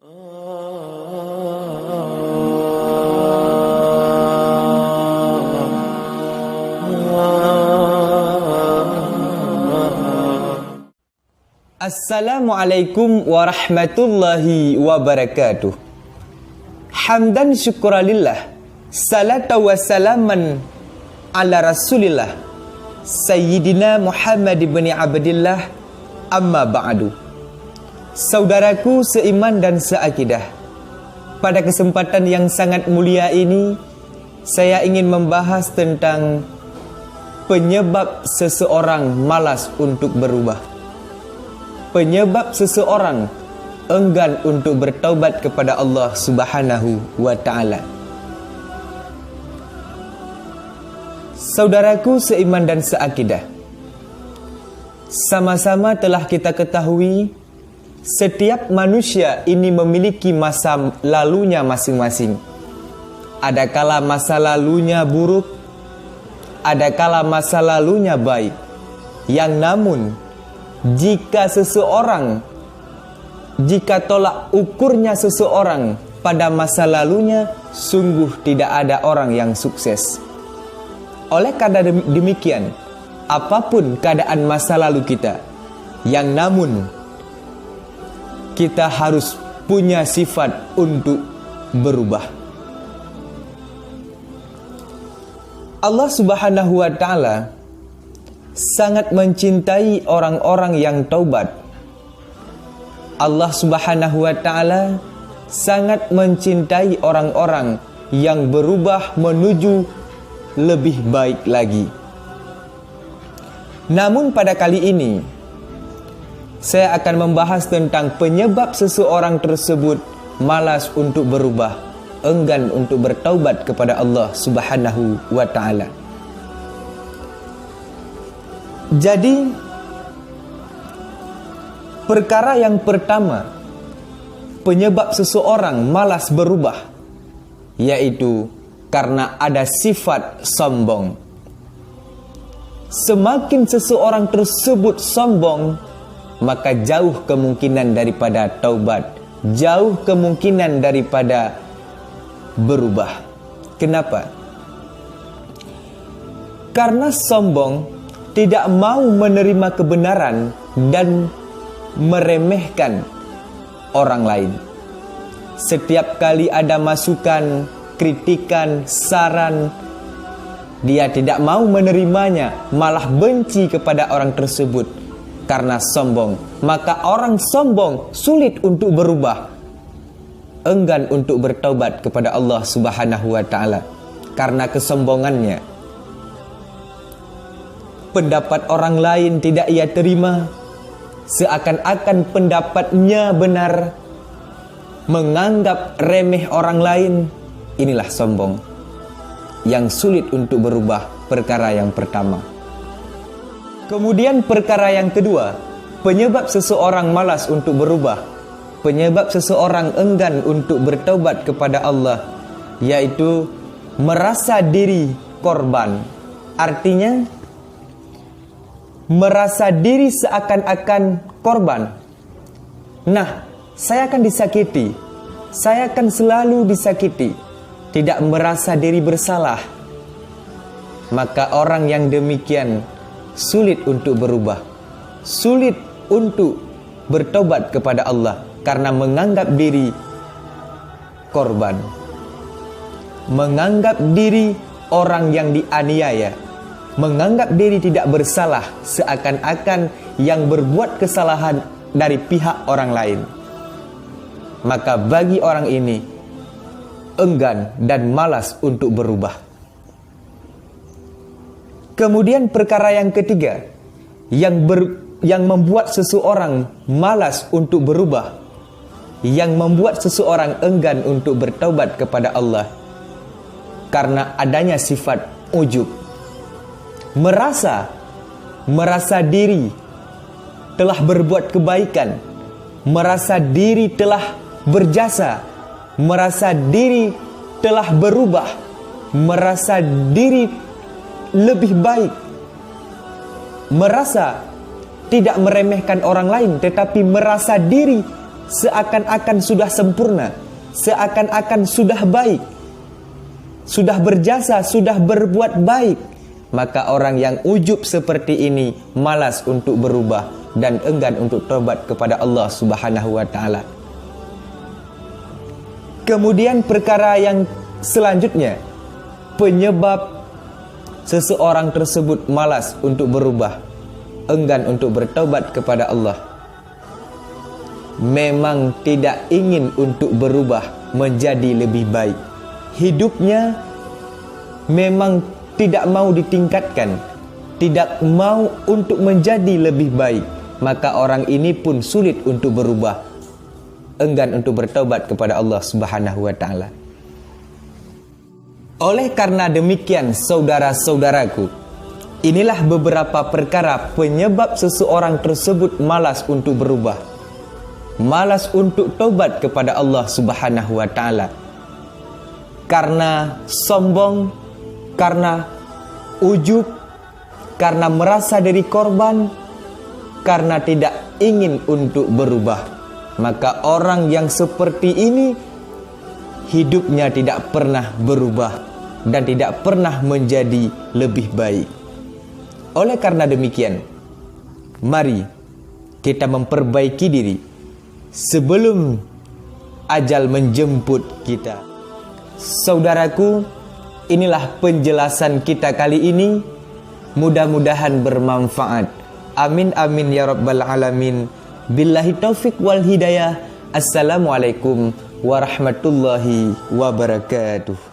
Assalamualaikum warahmatullahi wabarakatuh. Hamdan syukuralillah, salata wa salaman ala rasulillah, Sayyidina Muhammad ibn Abdillah, amma ba'du. Saudaraku seiman dan seakidah, pada kesempatan yang sangat mulia ini, saya ingin membahas tentang penyebab seseorang malas untuk berubah. Penyebab seseorang enggan untuk bertaubat kepada Allah Subhanahu wa ta'ala. Saudaraku seiman dan seakidah, sama-sama telah kita ketahui setiap manusia ini memiliki masa lalunya masing-masing. Ada kala masa lalunya buruk, ada kala masa lalunya baik. Yang namun jika tolak ukurnya seseorang pada masa lalunya, sungguh tidak ada orang yang sukses. Oleh karena demikian, apapun keadaan masa lalu kita, yang namun kita harus punya sifat untuk berubah. Allah Subhanahu wa ta'ala sangat mencintai orang-orang yang taubat. Allah Subhanahu wa ta'ala sangat mencintai orang-orang yang berubah menuju lebih baik lagi. Namun pada kali ini saya akan membahas tentang penyebab seseorang tersebut malas untuk berubah, enggan untuk bertaubat kepada Allah Subhanahu wa ta'ala. Jadi, perkara yang pertama penyebab seseorang malas berubah, yaitu karena ada sifat sombong. Semakin seseorang tersebut sombong, maka jauh kemungkinan daripada taubat, jauh kemungkinan daripada berubah. Kenapa? Karena sombong tidak mau menerima kebenaran dan meremehkan orang lain. Setiap kali ada masukan, kritikan, saran, dia tidak mau menerimanya, malah benci kepada orang tersebut karena sombong. Maka orang sombong sulit untuk berubah, enggan untuk bertaubat kepada Allah Subhanahu wa ta'ala karena kesombongannya. Pendapat orang lain tidak ia terima, seakan-akan pendapatnya benar, menganggap remeh orang lain. Inilah sombong yang sulit untuk berubah, perkara yang pertama. Kemudian perkara yang kedua, penyebab seseorang malas untuk berubah, penyebab seseorang enggan untuk bertaubat kepada Allah, yaitu merasa diri korban. Artinya merasa diri seakan-akan korban. Nah, saya akan disakiti, saya akan selalu disakiti, tidak merasa diri bersalah. Maka orang yang demikian sulit untuk berubah, sulit untuk bertobat kepada Allah karena menganggap diri korban, menganggap diri orang yang dianiaya, menganggap diri tidak bersalah, seakan-akan yang berbuat kesalahan dari pihak orang lain. Maka bagi orang ini enggan dan malas untuk berubah. Kemudian perkara yang ketiga yang membuat seseorang malas untuk berubah, yang membuat seseorang enggan untuk bertaubat kepada Allah, karena adanya sifat ujub. Merasa diri telah berbuat kebaikan, merasa diri telah berjasa, merasa diri telah berubah, merasa diri lebih baik, merasa tidak meremehkan orang lain, tetapi merasa diri seakan-akan sudah sempurna, seakan-akan sudah baik, sudah berjasa, sudah berbuat baik, maka orang yang ujub seperti ini malas untuk berubah dan enggan untuk tobat kepada Allah Subhanahu wa taala. Kemudian perkara yang selanjutnya, penyebab seseorang tersebut malas untuk berubah, enggan untuk bertobat kepada Allah, memang tidak ingin untuk berubah menjadi lebih baik. Hidupnya memang tidak mau ditingkatkan, tidak mau untuk menjadi lebih baik, maka orang ini pun sulit untuk berubah, enggan untuk bertaubat kepada Allah Subhanahu wa taala. Oleh karena demikian, saudara-saudaraku, inilah beberapa perkara penyebab seseorang tersebut malas untuk berubah, malas untuk taubat kepada Allah Subhanahu wa taala. Karena sombong, karena ujub, karena merasa diri korban, karena tidak ingin untuk berubah, maka orang yang seperti ini hidupnya tidak pernah berubah dan tidak pernah menjadi lebih baik. Oleh karena demikian, mari kita memperbaiki diri sebelum ajal menjemput kita. Saudaraku, inilah penjelasan kita kali ini. Mudah-mudahan bermanfaat. Amin amin ya rabbal alamin. Billahi taufik wal hidayah. Assalamualaikum warahmatullahi wabarakatuh.